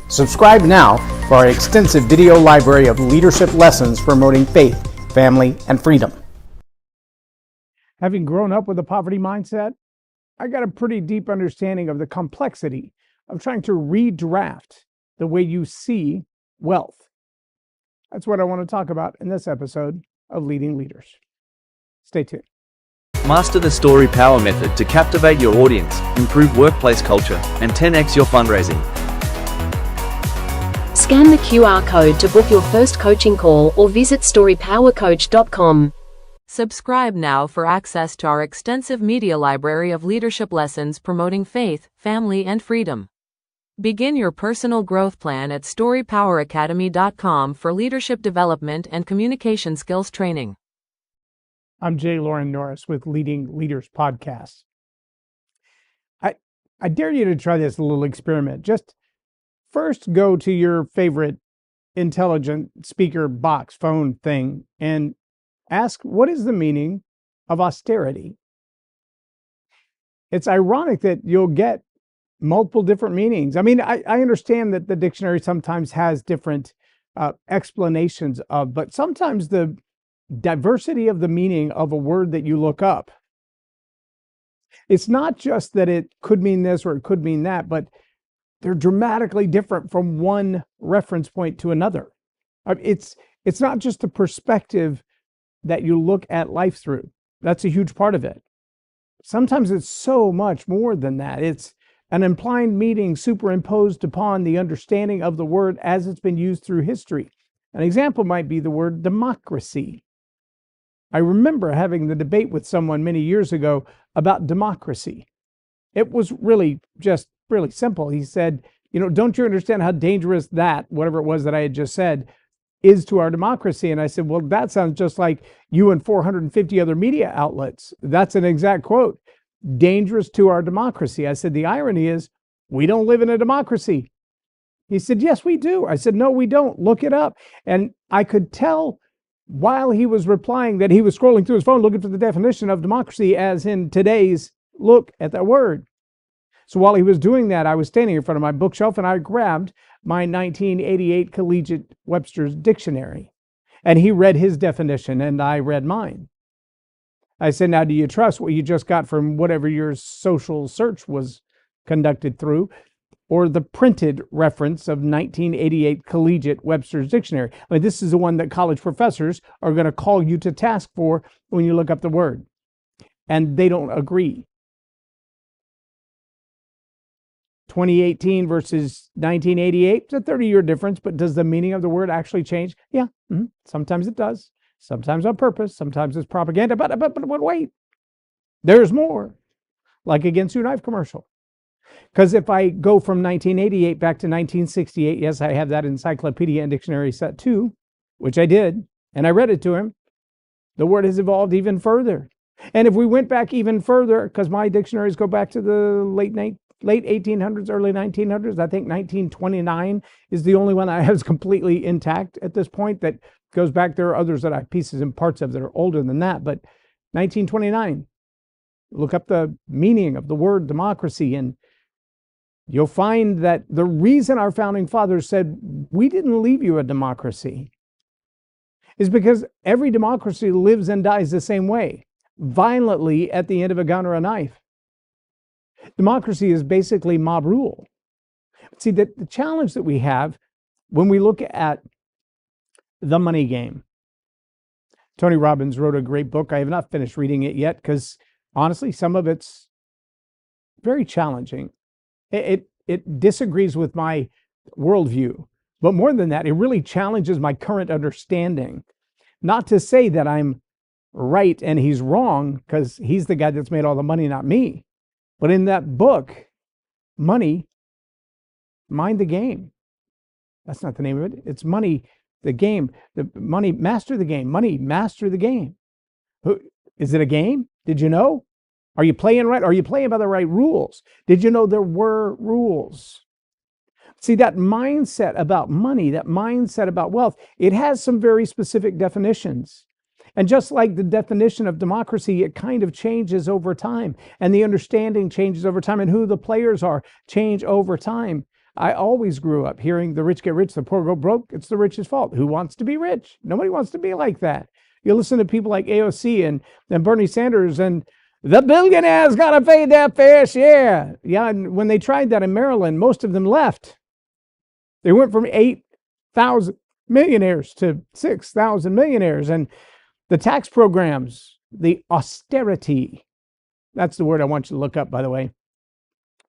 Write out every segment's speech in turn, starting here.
Subscribe now for our extensive video library of leadership lessons promoting faith, family, and freedom. Having grown up with a poverty mindset, I got a pretty deep understanding of the complexity of trying to redraft the way you see wealth. That's what I want to talk about in this episode of Leading Leaders. Stay tuned. Master the story power method to captivate your audience, improve workplace culture, and 10x your fundraising. Scan the QR code to book your first coaching call or visit storypowercoach.com. Subscribe now for access to our extensive media library of leadership lessons promoting faith, family, and freedom. Begin your personal growth plan at storypoweracademy.com for leadership development and communication skills training. I'm Loren Norris with Leading Leaders Podcast. I dare you to try this little experiment. Just first go to your favorite intelligent speaker box, phone thing, and ask, what is the meaning of austerity? It's ironic that you'll get multiple different meanings. I mean, I understand that the dictionary sometimes has different explanations of, but sometimes the diversity of the meaning of a word that you look up, it's not just that it could mean this or it could mean that, but they're dramatically different from one reference point to another. It's not just the perspective that you look at life through. That's a huge part of it. Sometimes it's so much more than that. It's an implied meaning superimposed upon the understanding of the word as it's been used through history. An example might be the word democracy. I remember having the debate with someone many years ago about democracy. It was really simple. He said, don't you understand how dangerous that, whatever it was that I had just said, is to our democracy? And I said, well, that sounds just like you and 450 other media outlets. That's an exact quote. Dangerous to our democracy. I said, the irony is we don't live in a democracy. He said, yes, we do. I said, no, we don't. Look it up. And I could tell while he was replying that he was scrolling through his phone looking for the definition of democracy as in today's look at that word. So while he was doing that, I was standing in front of my bookshelf and I grabbed my 1988 Collegiate Webster's Dictionary. And he read his definition and I read mine. I said, now, do you trust what you just got from whatever your social search was conducted through, or the printed reference of 1988 Collegiate Webster's Dictionary? I mean, this is the one that college professors are going to call you to task for when you look up the word. And they don't agree. 2018 versus 1988, it's a 30-year difference, but does the meaning of the word actually change? Yeah, sometimes it does. Sometimes on purpose, sometimes it's propaganda, but wait, there's more, like Against Your Knife commercial. Because if I go from 1988 back to 1968, yes, I have that encyclopedia and dictionary set too, which I did, and I read it to him. The word has evolved even further. And if we went back even further, because my dictionaries go back to the late 1800s, early 1900s, I think 1929 is the only one that I have completely intact at this point that goes back. There are others that I have pieces and parts of that are older than that, but 1929, look up the meaning of the word democracy and you'll find that the reason our founding fathers said, we didn't leave you a democracy, is because every democracy lives and dies the same way, violently at the end of a gun or a knife. Democracy is basically mob rule. See, the challenge that we have when we look at the money game. Tony Robbins wrote a great book. I have not finished reading it yet because honestly, some of it's very challenging. It disagrees with my worldview. But more than that, it really challenges my current understanding. Not to say that I'm right and he's wrong, because he's the guy that's made all the money, not me. But in that book, Money, Mind the Game. That's not the name of it. It's Money, the Game. The Money, Master the Game. Money, Master the Game. Is it a game? Did you know? Are you playing right? Are you playing by the right rules? Did you know there were rules? See, that mindset about money, that mindset about wealth, it has some very specific definitions. And just like the definition of democracy, it kind of changes over time. And the understanding changes over time. And who the players are change over time. I always grew up hearing the rich get rich, the poor go broke. It's the rich's fault. Who wants to be rich? Nobody wants to be like that. You listen to people like AOC and Bernie Sanders, and the billionaires got to pay their fair share. Yeah, and when they tried that in Maryland, most of them left. They went from 8,000 millionaires to 6,000 millionaires. And the tax programs, the austerity, that's the word I want you to look up, by the way.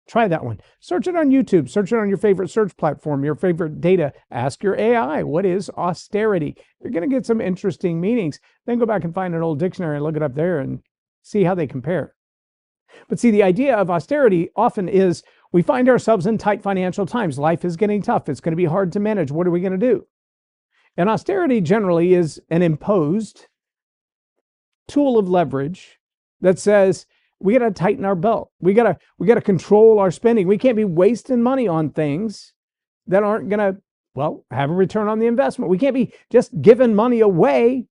Try that one. Search it on YouTube. Search it on your favorite search platform, your favorite data. Ask your AI, what is austerity? You're going to get some interesting meanings. Then go back and find an old dictionary and look it up there and see how they compare. But see, the idea of austerity often is we find ourselves in tight financial times. Life is getting tough. It's going to be hard to manage. What are we going to do? And austerity generally is an imposed tool of leverage that says, we got to tighten our belt. We got to control our spending. We can't be wasting money on things that aren't going to, well, have a return on the investment. We can't be just giving money away.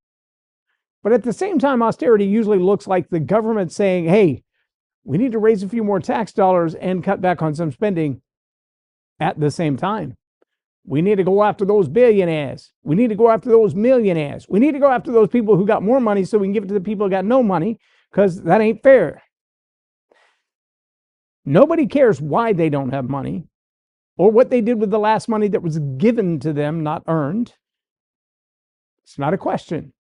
But at the same time, austerity usually looks like the government saying, hey, we need to raise a few more tax dollars and cut back on some spending at the same time. We need to go after those billionaires. We need to go after those millionaires. We need to go after those people who got more money so we can give it to the people who got no money, because that ain't fair. Nobody cares why they don't have money or what they did with the last money that was given to them, not earned. It's not a question.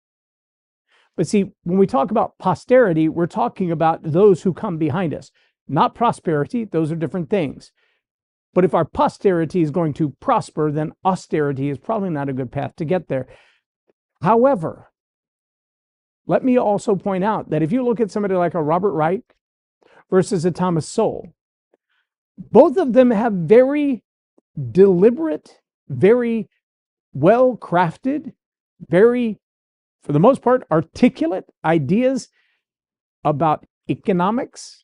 But see, when we talk about posterity, we're talking about those who come behind us, not prosperity. Those are different things. But if our posterity is going to prosper, then austerity is probably not a good path to get there. However, let me also point out that if you look at somebody like a Robert Reich versus a Thomas Sowell, both of them have very deliberate, very well-crafted, very, for the most part, articulate ideas about economics,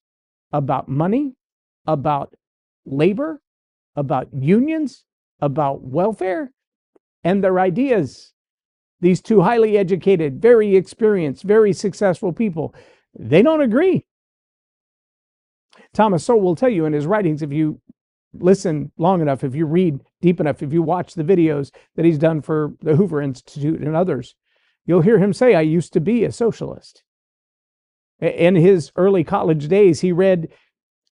about money, about labor, about unions, about welfare, and their ideas. These two highly educated, very experienced, very successful people, they don't agree. Thomas Sowell will tell you in his writings, if you listen long enough, if you read deep enough, if you watch the videos that he's done for the Hoover Institute and others, you'll hear him say, I used to be a socialist. In his early college days, he read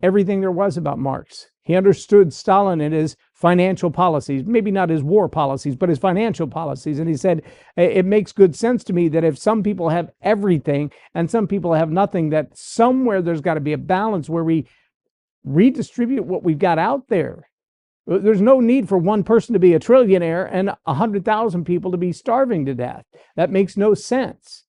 everything there was about Marx. He understood Stalin and his financial policies, maybe not his war policies, but his financial policies. And he said, it makes good sense to me that if some people have everything and some people have nothing, that somewhere there's got to be a balance where we redistribute what we've got out there. There's no need for one person to be a trillionaire and 100,000 people to be starving to death. That makes no sense.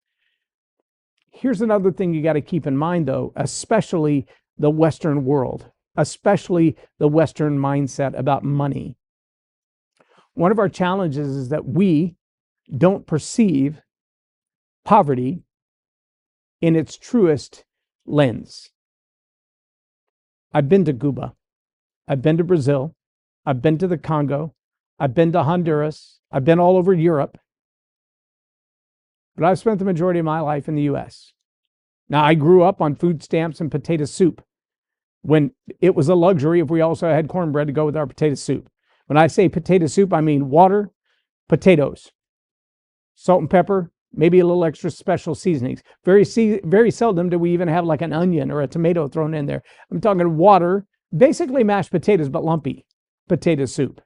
Here's another thing you got to keep in mind, though, especially the Western world, especially the Western mindset about money. One of our challenges is that we don't perceive poverty in its truest lens. I've been to Cuba. I've been to Brazil. I've been to the Congo. I've been to Honduras. I've been all over Europe. But I've spent the majority of my life in the U.S. Now, I grew up on food stamps and potato soup when it was a luxury if we also had cornbread to go with our potato soup. When I say potato soup, I mean water, potatoes, salt and pepper, maybe a little extra special seasonings. Very seldom do we even have like an onion or a tomato thrown in there. I'm talking water, basically mashed potatoes, but lumpy potato soup.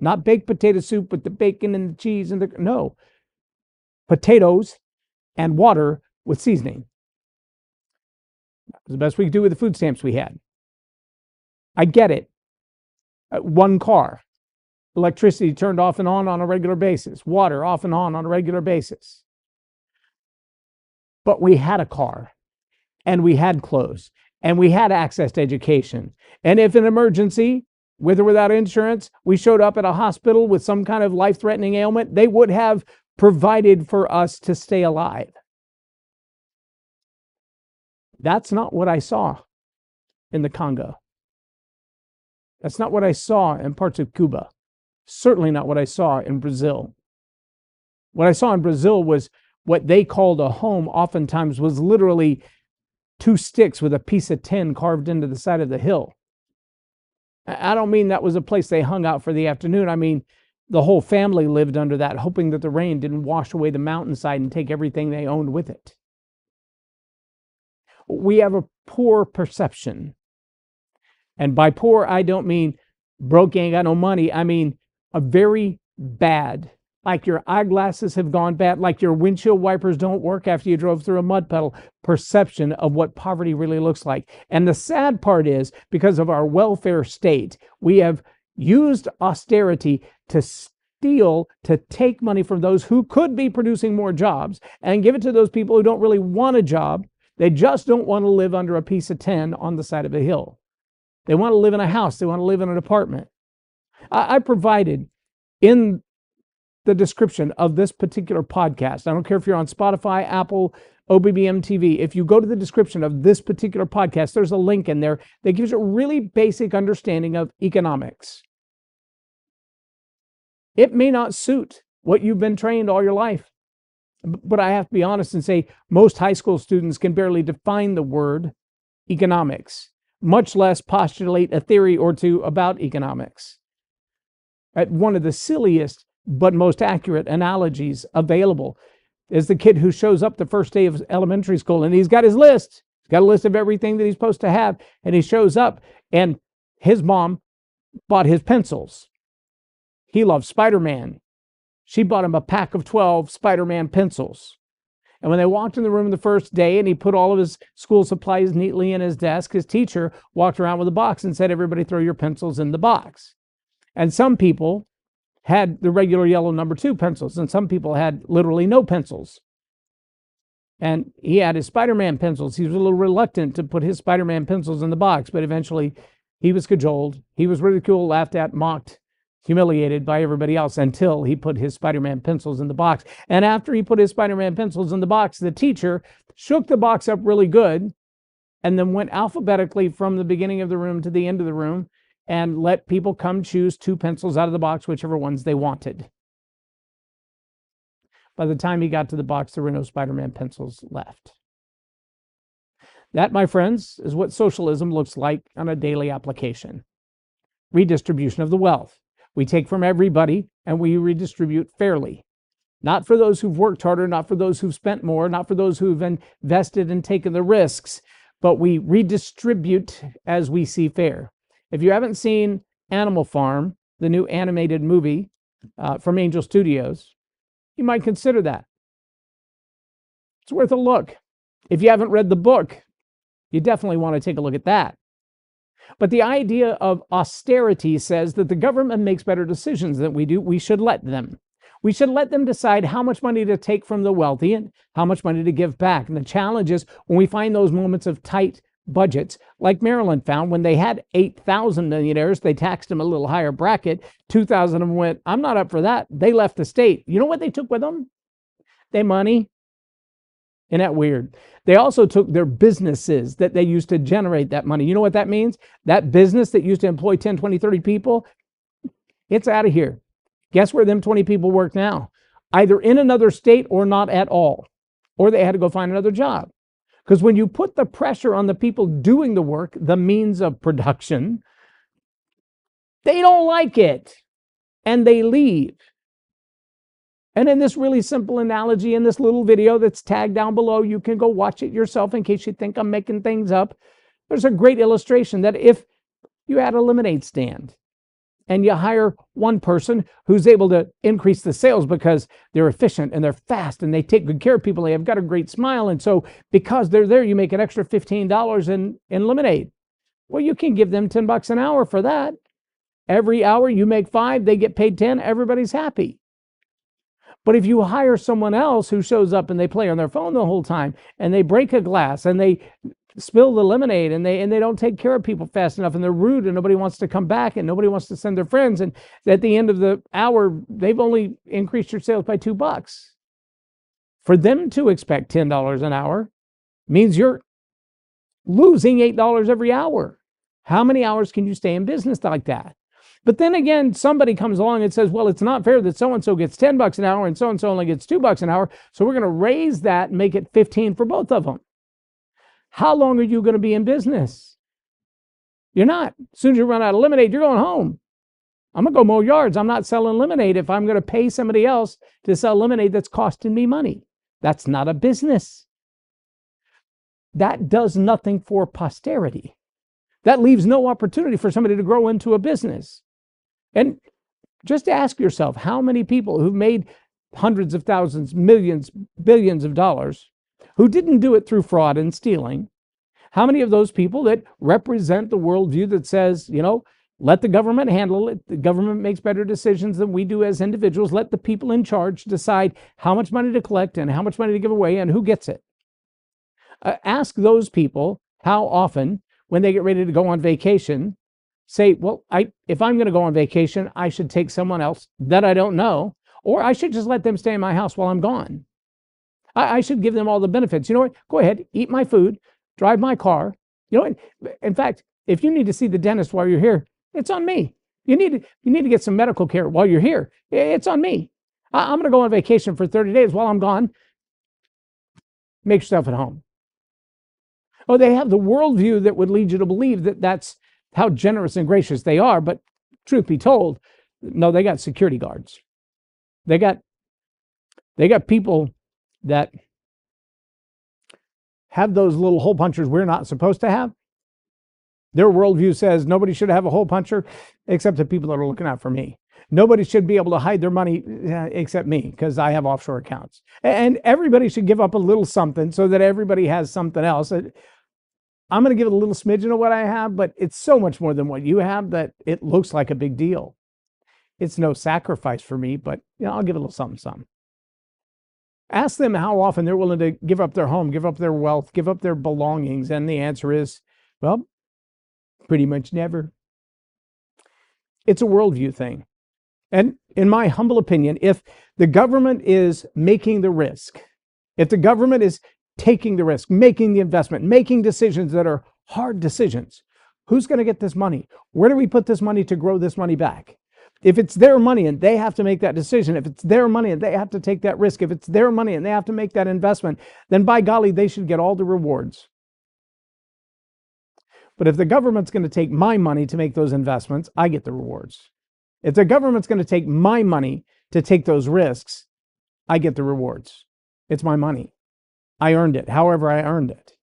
Not baked potato soup with the bacon and the cheese and no. Potatoes and water with seasoning. That was the best we could do with the food stamps we had. I get it. One car. Electricity turned off and on a regular basis. Water off and on a regular basis. But we had a car, and we had clothes, and we had access to education. And if an emergency, with or without insurance, we showed up at a hospital with some kind of life-threatening ailment, they would have provided for us to stay alive. That's not what I saw in the Congo. That's not what I saw in parts of Cuba. Certainly not what I saw in Brazil. What I saw in Brazil was what they called a home, oftentimes was literally 2 sticks with a piece of tin carved into the side of the hill. I don't mean that was a place they hung out for the afternoon. I mean, the whole family lived under that, hoping that the rain didn't wash away the mountainside and take everything they owned with it. We have a poor perception. And by poor, I don't mean broke, ain't got no money. I mean a very bad, like your eyeglasses have gone bad, like your windshield wipers don't work after you drove through a mud puddle, perception of what poverty really looks like. And the sad part is, because of our welfare state, we have used austerity to steal, to take money from those who could be producing more jobs and give it to those people who don't really want a job. They just don't want to live under a piece of tin on the side of a hill. They want to live in a house. They want to live in an apartment. I provided in the description of this particular podcast, I don't care if you're on Spotify, Apple, OBBM TV, if you go to the description of this particular podcast, there's a link in there that gives you a really basic understanding of economics. It may not suit what you've been trained all your life, but I have to be honest and say most high school students can barely define the word economics, much less postulate a theory or two about economics. One of the silliest but most accurate analogies available is the kid who shows up the first day of elementary school and he's got his list. He's got a list of everything that he's supposed to have, and he shows up and his mom bought his pencils. He loves Spider-Man. She bought him a pack of 12 Spider-Man pencils. And when they walked in the room the first day and he put all of his school supplies neatly in his desk, his teacher walked around with a box and said, "Everybody throw your pencils in the box." And some people had the regular yellow number 2 pencils, and some people had literally no pencils. And he had his Spider-Man pencils. He was a little reluctant to put his Spider-Man pencils in the box, but eventually he was cajoled, he was ridiculed, laughed at, mocked, humiliated by everybody else until he put his Spider-Man pencils in the box. And after he put his Spider-Man pencils in the box, the teacher shook the box up really good and then went alphabetically from the beginning of the room to the end of the room and let people come choose 2 pencils out of the box, whichever ones they wanted. By the time he got to the box, there were no Spider-Man pencils left. That, my friends, is what socialism looks like on a daily application. Redistribution of the wealth. We take from everybody and we redistribute fairly. Not for those who've worked harder, not for those who've spent more, not for those who've invested and taken the risks, but we redistribute as we see fair. If you haven't seen Animal Farm, the new animated movie from Angel Studios, you might consider that. It's worth a look. If you haven't read the book, you definitely want to take a look at that. But the idea of austerity says that the government makes better decisions than we do. We should let them. We should let them decide how much money to take from the wealthy and how much money to give back. And the challenge is when we find those moments of tight budgets, like Maryland found when they had 8,000 millionaires, they taxed them a little higher bracket. 2,000 of them went, "I'm not up for that." They left the state. You know what they took with them? Their money. Isn't that weird? They also took their businesses that they used to generate that money. You know what that means? That business that used to employ 10, 20, 30 people, it's out of here. Guess where them 20 people work now? Either in another state or not at all. Or they had to go find another job. Because when you put the pressure on the people doing the work, the means of production, they don't like it. And they leave. And in this really simple analogy, in this little video that's tagged down below, you can go watch it yourself in case you think I'm making things up. There's a great illustration that if you had a lemonade stand and you hire one person who's able to increase the sales because they're efficient and they're fast and they take good care of people, they've got a great smile. And so because they're there, you make an extra $15 in lemonade. Well, you can give them $10 an hour for that. Every hour you make 5, they get paid 10, everybody's happy. But if you hire someone else who shows up and they play on their phone the whole time and they break a glass and they spill the lemonade and they don't take care of people fast enough and they're rude and nobody wants to come back and nobody wants to send their friends, and at the end of the hour they've only increased your sales by $2. For them to expect $10 an hour means you're losing $8 every hour. How many hours can you stay in business like that? But then again, somebody comes along and says, well, it's not fair that so-and-so gets $10 an hour and so-and-so only gets $2 an hour, so we're going to raise that and make it 15 for both of them. How long are you going to be in business? You're not. As soon as you run out of lemonade, you're going home. I'm going to go mow yards. I'm not selling lemonade if I'm going to pay somebody else to sell lemonade that's costing me money. That's not a business. That does nothing for posterity. That leaves no opportunity for somebody to grow into a business. And just ask yourself, how many people who've made hundreds of thousands, millions, billions of dollars, who didn't do it through fraud and stealing, how many of those people that represent the worldview that says, let the government handle it, the government makes better decisions than we do as individuals, let the people in charge decide how much money to collect and how much money to give away and who gets it. Ask those people how often, when they get ready to go on vacation, say, well, if I'm going to go on vacation, I should take someone else that I don't know, or I should just let them stay in my house while I'm gone. I should give them all the benefits. You know what? Go ahead, eat my food, drive my car. In fact, if you need to see the dentist while you're here, it's on me. You need to get some medical care while you're here. It's on me. I'm going to go on vacation for 30 days. While I'm gone, make yourself at home. Oh, they have the worldview that would lead you to believe that that's how generous and gracious they are. But truth be told, no, they got security guards. They got people that have those little hole punchers we're not supposed to have. Their worldview says nobody should have a hole puncher except the people that are looking out for me. Nobody should be able to hide their money except me because I have offshore accounts. And everybody should give up a little something so that everybody has something else. I'm going to give it a little smidgen of what I have, but it's so much more than what you have that it looks like a big deal. It's no sacrifice for me, but I'll give it a little something. Ask them how often they're willing to give up their home, give up their wealth, give up their belongings. And the answer is, well, pretty much never. It's a worldview thing. And in my humble opinion, if the government is making the risk, if the government is taking the risk, making the investment, making decisions that are hard decisions, who's going to get this money? Where do we put this money to grow this money back? If it's their money and they have to make that decision, if it's their money and they have to take that risk, if it's their money and they have to make that investment, then by golly, they should get all the rewards. But if the government's going to take my money to make those investments, I get the rewards. If the government's going to take my money to take those risks, I get the rewards. It's my money. I earned it, however I earned it.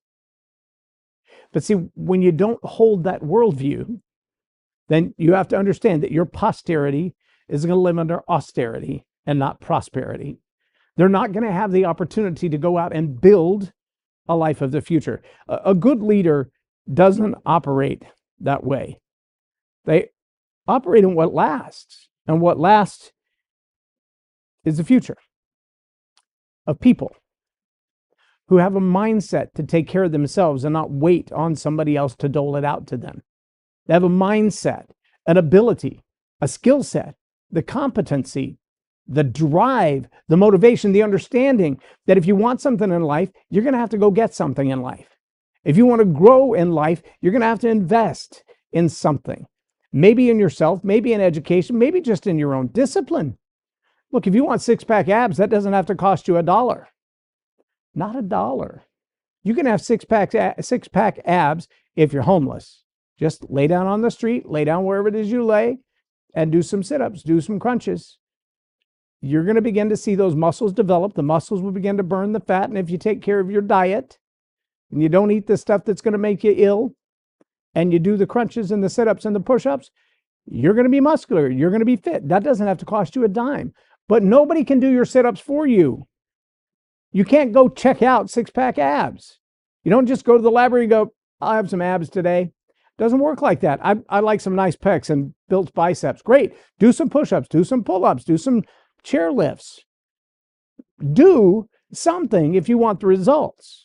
But see, when you don't hold that worldview, then you have to understand that your posterity is going to live under austerity and not prosperity. They're not going to have the opportunity to go out and build a life of the future. A good leader doesn't operate that way. They operate in what lasts, and what lasts is the future of people who have a mindset to take care of themselves and not wait on somebody else to dole it out to them. They have a mindset, an ability, a skill set, the competency, the drive, the motivation, the understanding that if you want something in life, you're going to have to go get something in life. If you want to grow in life, you're going to have to invest in something. Maybe in yourself, maybe in education, maybe just in your own discipline. Look, if you want six-pack abs, that doesn't have to cost you $1. Not $1. You can have six-pack abs if you're homeless. Just lay down on the street, lay down wherever it is you lay, and do some sit-ups, do some crunches. You're going to begin to see those muscles develop. The muscles will begin to burn the fat. And if you take care of your diet and you don't eat the stuff that's going to make you ill, and you do the crunches and the sit-ups and the push-ups, you're going to be muscular. You're going to be fit. That doesn't have to cost you a dime. But nobody can do your sit-ups for you. You can't go check out six-pack abs. You don't just go to the library and go, I'll have some abs today. Doesn't work like that. I like some nice pecs and built biceps. Great. Do some push-ups, do some pull-ups, do some chair lifts. Do something if you want the results.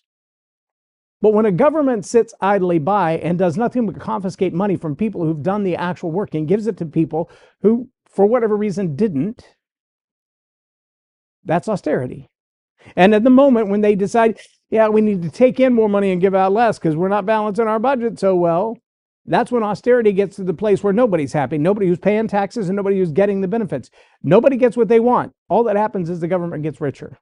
But when a government sits idly by and does nothing but confiscate money from people who've done the actual work and gives it to people who, for whatever reason, didn't, that's austerity. And at the moment when they decide, yeah, we need to take in more money and give out less because we're not balancing our budget so well, that's when austerity gets to the place where nobody's happy. Nobody who's paying taxes and nobody who's getting the benefits. Nobody gets what they want. All that happens is the government gets richer.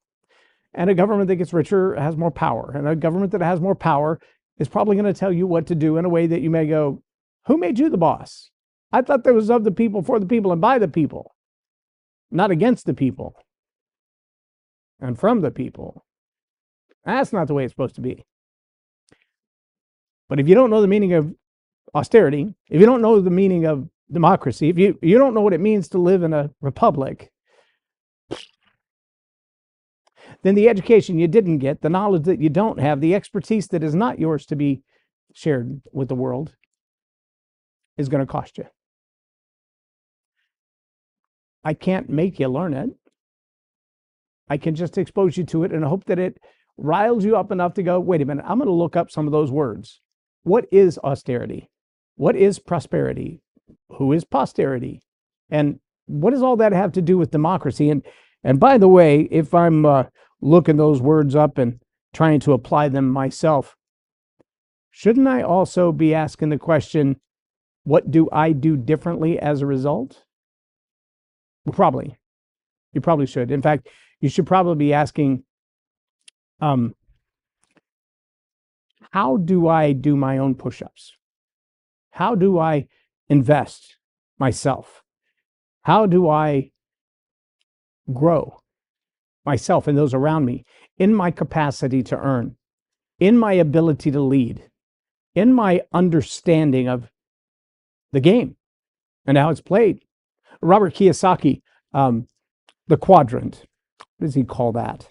And a government that gets richer has more power. And a government that has more power is probably going to tell you what to do in a way that you may go, Who made you the boss? I thought that was of the people, for the people, and by the people, not against the people and from the people. That's not the way it's supposed to be. But if you don't know the meaning of austerity, if you don't know the meaning of democracy, if you don't know what it means to live in a republic, then the education you didn't get, the knowledge that you don't have, the expertise that is not yours to be shared with the world is going to cost you. I can't make you learn it. I can just expose you to it and hope that it riles you up enough to go, wait a minute, I'm going to look up some of those words. What is austerity? What is prosperity? Who is posterity? And what does all that have to do with democracy? And by the way, if I'm looking those words up and trying to apply them myself, shouldn't I also be asking the question, what do I do differently as a result? Well, probably. You probably should. In fact, you should probably be asking, how do I do my own push-ups? How do I invest myself? How do I grow myself and those around me in my capacity to earn, in my ability to lead, in my understanding of the game and how it's played? Robert Kiyosaki, the quadrant, what does he call that?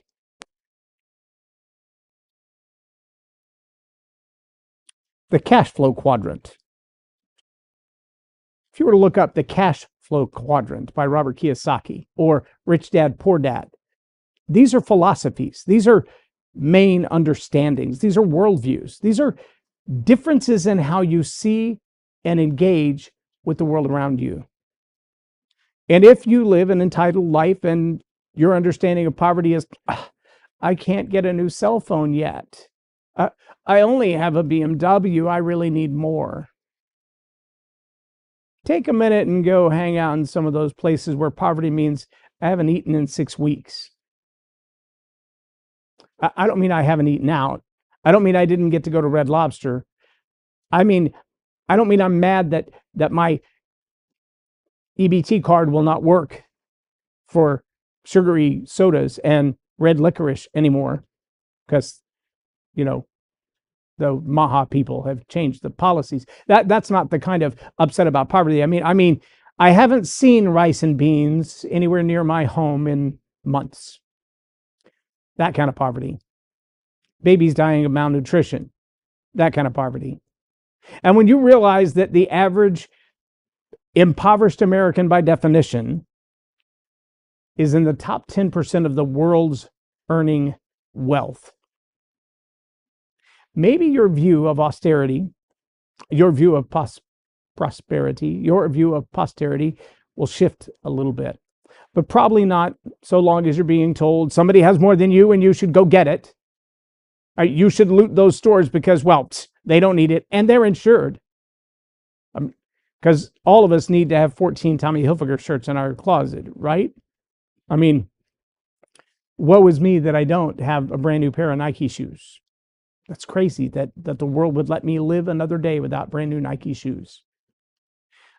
The cash flow quadrant. If you were to look up the cash flow quadrant by Robert Kiyosaki or Rich Dad, Poor Dad, these are philosophies. These are main understandings. These are worldviews. These are differences in how you see and engage with the world around you. And if you live an entitled life and your understanding of poverty is, I can't get a new cell phone yet. I only have a BMW. I really need more. Take a minute and go hang out in some of those places where poverty means I haven't eaten in 6 weeks. I don't mean I haven't eaten out. I don't mean I didn't get to go to Red Lobster. I don't mean I'm mad that my EBT card will not work for sugary sodas and red licorice anymore because, the Maha people have changed the policies. That's not the kind of upset about poverty. I mean, I haven't seen rice and beans anywhere near my home in months. That kind of poverty. Babies dying of malnutrition. That kind of poverty. And when you realize that the average impoverished American, by definition, is in the top 10% of the world's earning wealth, maybe your view of austerity, your view of prosperity, your view of posterity will shift a little bit. But probably not so long as you're being told somebody has more than you and you should go get it. You should loot those stores because, they don't need it and they're insured. Because all of us need to have 14 Tommy Hilfiger shirts in our closet, right? Woe is me that I don't have a brand new pair of Nike shoes. That's crazy that the world would let me live another day without brand new Nike shoes.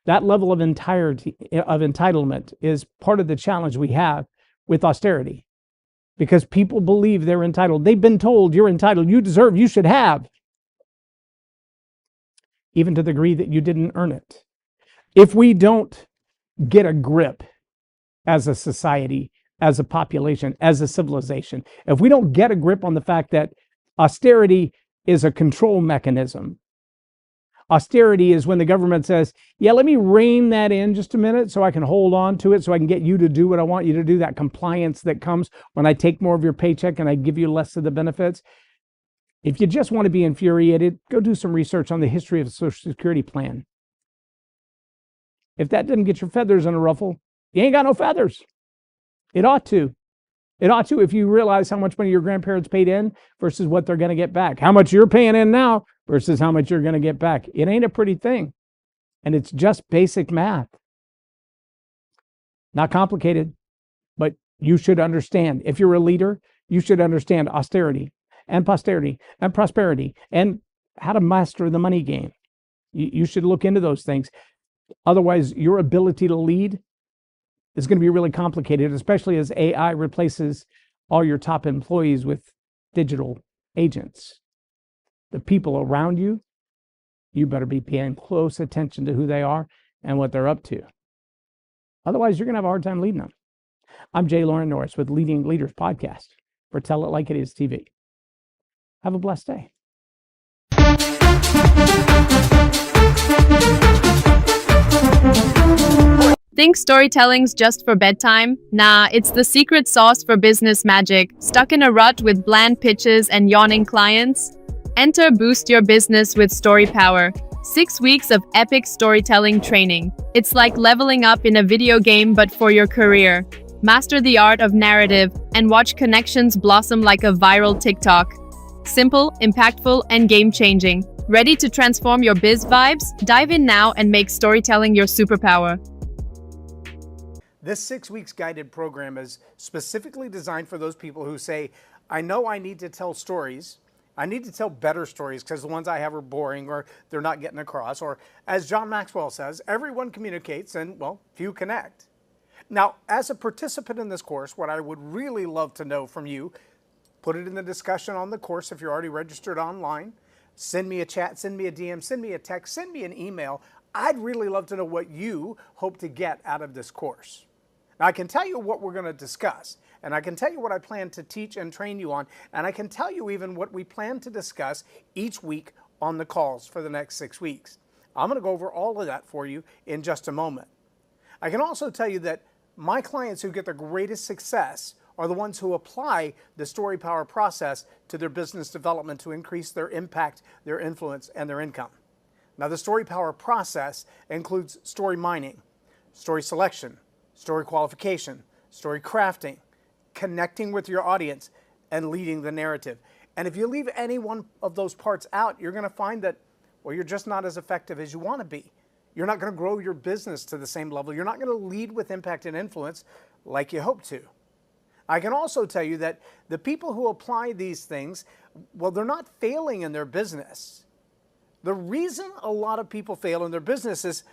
That level of entitlement is part of the challenge we have with austerity, because people believe they're entitled. They've been told you're entitled, you deserve, you should have, even to the degree that you didn't earn it. If we don't get a grip as a society, as a population, as a civilization, if we don't get a grip on the fact that austerity is a control mechanism. Austerity is when the government says, let me rein that in just a minute so I can hold on to it, so I can get you to do what I want you to do, that compliance that comes when I take more of your paycheck and I give you less of the benefits. If you just want to be infuriated, go do some research on the history of the Social Security plan. If that doesn't get your feathers in a ruffle, you ain't got no feathers. It ought to. It ought to, if you realize how much money your grandparents paid in versus what they're going to get back. How much you're paying in now versus how much you're going to get back. It ain't a pretty thing. And it's just basic math. Not complicated, but you should understand. If you're a leader, you should understand austerity and posterity and prosperity and how to master the money game. You should look into those things. Otherwise, your ability to lead is going to be really complicated, especially as AI replaces all your top employees with digital agents. The people around you, you better be paying close attention to who they are and what they're up to. Otherwise, you're going to have a hard time leading them. I'm Loren Norris with Leading Leaders Podcast for Tell It Like It Is TV. Have a blessed day. Think storytelling's just for bedtime? Nah, it's the secret sauce for business magic. Stuck in a rut with bland pitches and yawning clients? Enter Boost Your Business with Story Power. 6 weeks of epic storytelling training. It's like leveling up in a video game but for your career. Master the art of narrative and watch connections blossom like a viral TikTok. Simple, impactful, and game-changing. Ready to transform your biz vibes? Dive in now and make storytelling your superpower. This 6 weeks guided program is specifically designed for those people who say, I know I need to tell stories. I need to tell better stories because the ones I have are boring or they're not getting across. Or as John Maxwell says, everyone communicates and, well, few connect. Now, as a participant in this course, what I would really love to know from you, put it in the discussion on the course if you're already registered online. Send me a chat, send me a DM, send me a text, send me an email. I'd really love to know what you hope to get out of this course. Now, I can tell you what we're going to discuss, and I can tell you what I plan to teach and train you on, and I can tell you even what we plan to discuss each week on the calls for the next 6 weeks. I'm going to go over all of that for you in just a moment. I can also tell you that my clients who get the greatest success are the ones who apply the Story Power process to their business development to increase their impact, their influence, and their income. Now, the Story Power process includes story mining, story selection, story qualification, story crafting, connecting with your audience, and leading the narrative. And if you leave any one of those parts out, you're going to find that, well, you're just not as effective as you want to be. You're not going to grow your business to the same level. You're not going to lead with impact and influence like you hope to. I can also tell you that the people who apply these things, well, they're not failing in their business. The reason a lot of people fail in their business is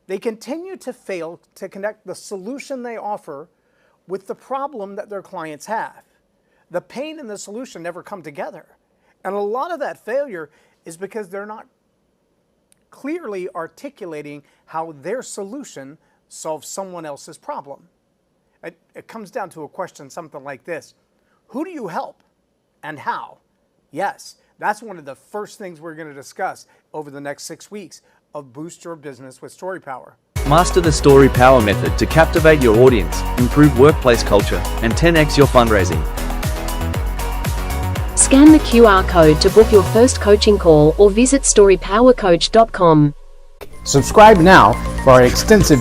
they continue to fail to connect the solution they offer with the problem that their clients have. The pain and the solution never come together. And a lot of that failure is because they're not clearly articulating how their solution solves someone else's problem. It comes down to a question something like this: who do you help and how? Yes, that's one of the first things we're going to discuss over the next 6 weeks of Boost Your Business with Story Power. Master the Story Power method to captivate your audience, improve workplace culture, and 10x your fundraising. Scan the QR code to book your first coaching call or visit storypowercoach.com. Subscribe now for our extensive